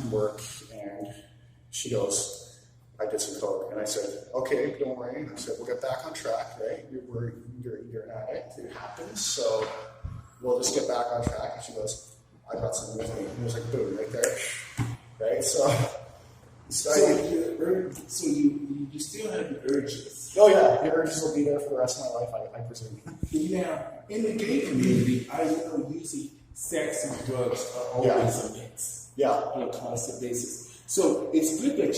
from work, and she goes, I did some coke. And I said, okay, don't worry. I said, we'll get back on track, right? You're an addict. It happens. So we'll just get back on track. And she goes, I got some with me. And it was like, boom, right there. Right? So you still have the urges. Oh yeah, the urges will be there for the rest of my life, I presume. Now, in the gay community, I know usually sex and drugs are always a mix. Yeah. On a constant basis. So it's good that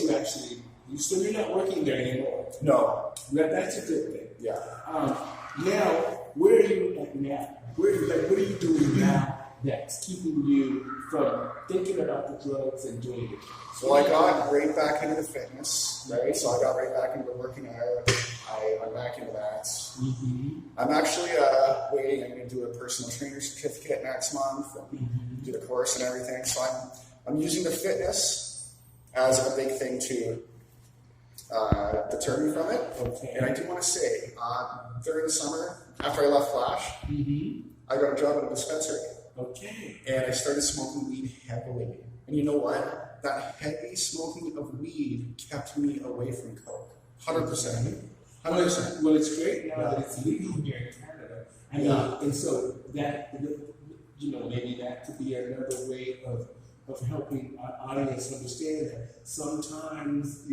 so you're not working there anymore. No. That's a good thing. Yeah. Now, where are you at now? What are you doing now that's keeping you from thinking about the drugs and doing it? So I got right back into the fitness, right? So I got right back into working out. I'm back into that. Mm-hmm. I'm actually waiting. I'm going to do a personal trainer certificate next month and do the course and everything. So I'm using the fitness as a big thing to deter me from it. Okay. And I do want to say, during the summer, after I left Flash, I got a job at a dispensary. Okay. And I started smoking weed heavily. And you know what? That heavy smoking of weed kept me away from coke. 100%. 100%. Well, it's great now that it's legal here in Canada. I mean, and so that, maybe that could be another way of helping our audience understand that sometimes,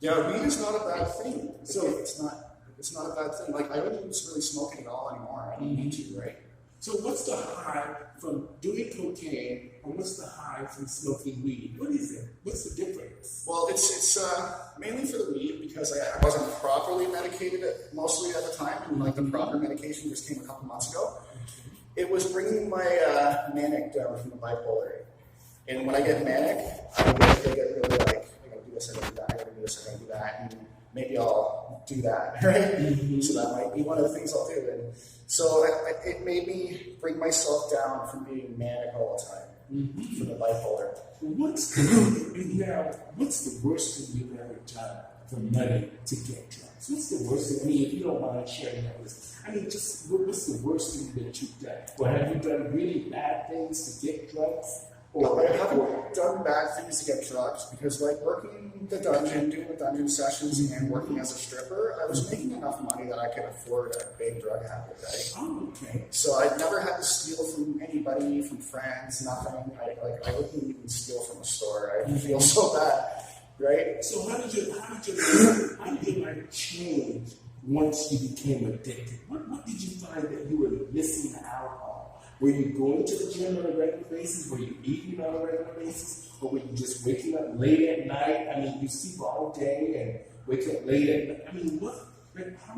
Yeah, weed is not a bad thing. So it's not a bad thing. Like, I don't even really smoke it at all anymore. I don't need to, right? So what's the high from doing cocaine, and what's the high from smoking weed? What is it? What's the difference? Well, it's mainly for the weed because I wasn't properly medicated mostly at the time, and like the proper medication just came a couple months ago. It was bringing my manic down from the bipolar. And when I get manic, I get really like, I gotta do this, I gotta do that, I gotta do this, I gotta do that, and maybe I'll do that, right? So that might be one of the things I'll do. And so it made me bring myself down from being manic all the time, from the bipolar. What's the worst thing you've ever done for money to get drugs? What's the worst thing? I mean, if you don't mind sharing that with us, I mean, just what's the worst thing that you've done? Or have you done really bad things to get drugs? Or I haven't done bad things to get drugs because, like, working the dungeon, doing the dungeon sessions, and working as a stripper, I was making enough money that I could afford a big drug habit, right? Oh, okay. So I never had to steal from anybody, from friends, nothing. I wouldn't even steal from a store. I feel so bad, right? So how did your life change once you became addicted? What did you find that you were missing out on? Were you going to the gym on a regular basis? Were you eating on a regular basis? Or were you just waking up late at night? I mean, you sleep all day and wake up late at night. I mean, what?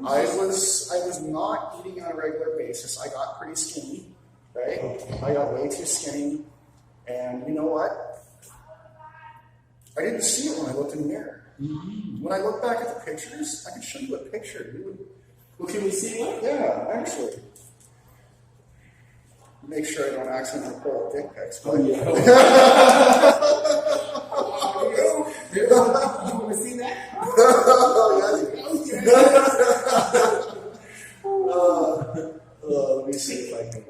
I was not eating on a regular basis. I got pretty skinny, right? Okay. I got way too skinny. And you know what? I didn't see it when I looked in the mirror. Mm-hmm. When I look back at the pictures, I can show you a picture. Well, can we see one? Yeah, actually. Make sure I don't accidentally pull up dick pics. Oh, yeah. You want to see that? Let me see if I can.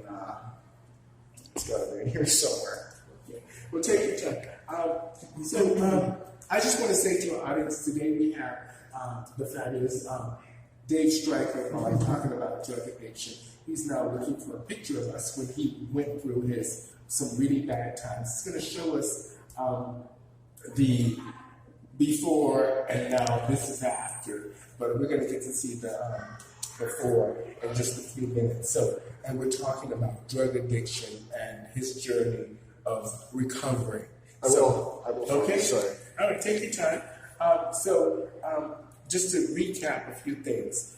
It's got to be in here somewhere. Okay. Well, take your time. I just want to say to our audience today, we have the fabulous Dave Stryker talking about drug addiction. He's now looking for a picture of us when he went through some really bad times. It's going to show us the before and now. This is after, but we're going to get to see the before in just a few minutes. And we're talking about drug addiction and his journey of recovery. I will. Okay. Sorry. All right. Take your time. Just to recap a few things.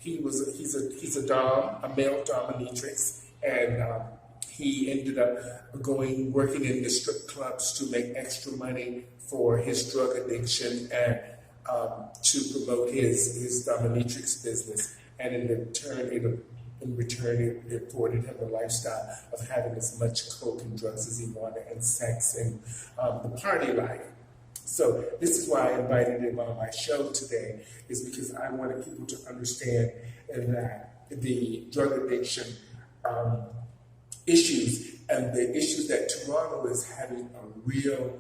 He's a dom, a male dominatrix, and he ended up working in the strip clubs to make extra money for his drug addiction and to promote his dominatrix business. And in return, it afforded him a lifestyle of having as much coke and drugs as he wanted, and sex and the party life. So this is why I invited him on my show today, is because I wanted people to understand that the drug addiction issues, and the issues that Toronto is having a real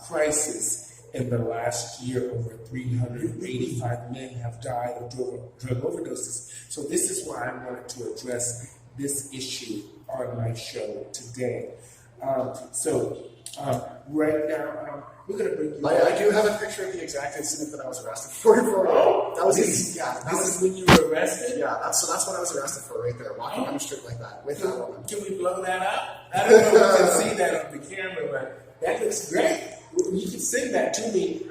crisis. In the last year, over 385 men have died of drug overdoses. So this is why I wanted to address this issue on my show today. Right now, we're going to bring you. I do have a picture of the exact incident that I was arrested for. Oh, that was this this is when you were arrested? Yeah, that's what I was arrested for right there, walking down the street like that with that woman. Can we blow that up? I don't know if you can see that on the camera, but that looks great. You can send that to me.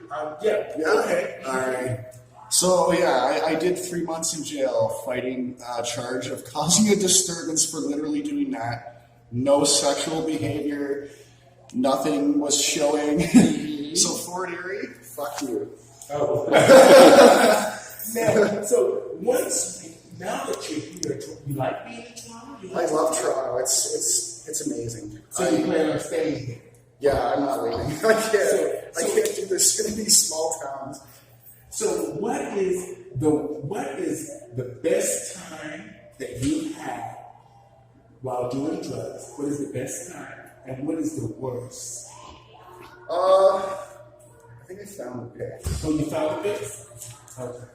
Yeah. Okay. All right. So yeah, I did 3 months in jail fighting a charge of causing a disturbance for literally doing that. No sexual behavior, nothing was showing. So Fort Erie, fuck you. Oh. Now that you're here, you like being in Toronto? I love Toronto. It's amazing. So you plan on staying here? Yeah, I'm not leaving. I can't do this in these small towns. So what is the best time that you had while doing drugs? What is the best time, and what is the worst? I think I found the bit. Oh, you found the best? Okay.